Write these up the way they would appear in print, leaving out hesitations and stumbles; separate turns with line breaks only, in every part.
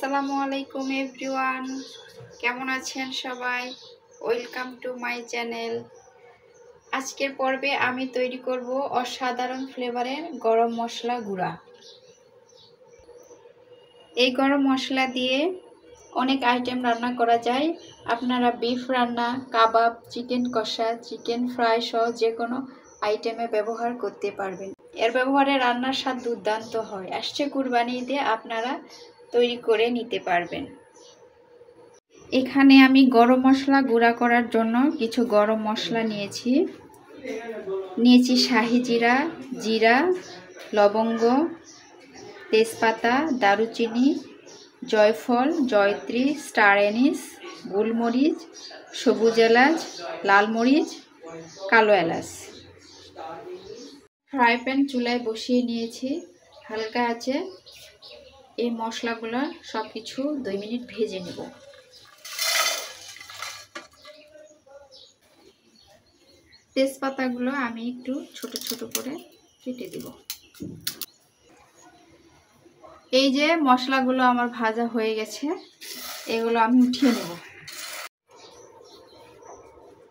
আসসালামু আলাইকুম এভরিওয়ান, কেমন আছেন সবাই? Welcome to my channel. আজকের পর্বে আমি তৈরি করব অসাধারণ ফ্লেভারের গরম মশলা গুঁড়া। এই গরম মশলা দিয়ে অনেক আইটেম রান্না করা যায়। আপনারা বিফ রান্না, কাবাব, চিকেন কষা, চিকেন ফ্রাই সহ যে কোনো আইটেমে ব্যবহার করতে পারবেন। এর ব্যবহারে রান্নার স্বাদ দুর্দান্ত হয়। আসছে কুরবানি ঈদে আপনারা তৈরি করে নিতে পারবেন। এখানে আমি গরম মশলা গুঁড়া করার জন্য কিছু গরম মশলা নিয়েছি শাহি জিরা, জিরা, লবঙ্গ, তেজপাতা, দারুচিনি, জয়ফল, জয়ত্রী, স্টার এনিস, গোলমরিচ, সবুজ এলাচ, লাল মরিচ, কালো এলাচ। ফ্রাই প্যান চুলায় বসিয়ে নিয়েছি। হালকা আছে এই মশলাগুলো সব কিছু 2 মিনিট ভেজে নেব। তেজপাতাগুলো আমি একটু ছোট ছোট করে কেটে দেব। এই যে মশলাগুলো আমার ভাজা হয়ে গেছে, এগুলো আমি উঠিয়ে নেব।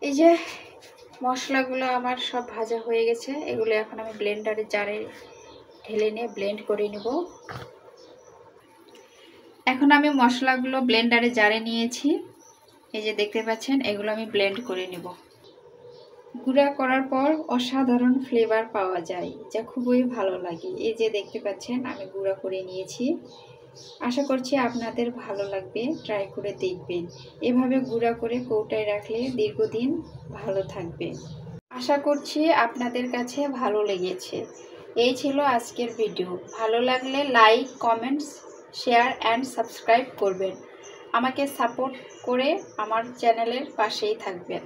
এই যে মশলাগুলো আমার সব ভাজা হয়ে গেছে, এগুলো এখন আমি ব্লেন্ডারের জারে ঢেলে নিয়ে ব্লেন্ড করে নেব। এখন আমি মশলাগুলো ব্লেন্ডারে জারে নিয়েছি। এই যে দেখতে পাচ্ছেন, এগুলো আমি ব্লেন্ড করে নেব। গুঁড়া করার পর অসাধারণ ফ্লেভার পাওয়া যায়, যা খুবই ভালো লাগে। এই যে দেখতে পাচ্ছেন আমি গুঁড়া করে নিয়েছি। আশা করছি আপনাদের ভালো লাগবে, ট্রাই করে দেখবেন। এভাবে গুঁড়া করে কৌটায় রাখলে দীর্ঘদিন ভালো থাকবে। আশা করছি আপনাদের কাছে ভালো লেগেছে। এই ছিল আজকের ভিডিও। ভালো লাগলে like, comments, share and subscribe করবেন। আমাকে সাপোর্ট করে আমার চ্যানেলের পাশেই থাকবেন।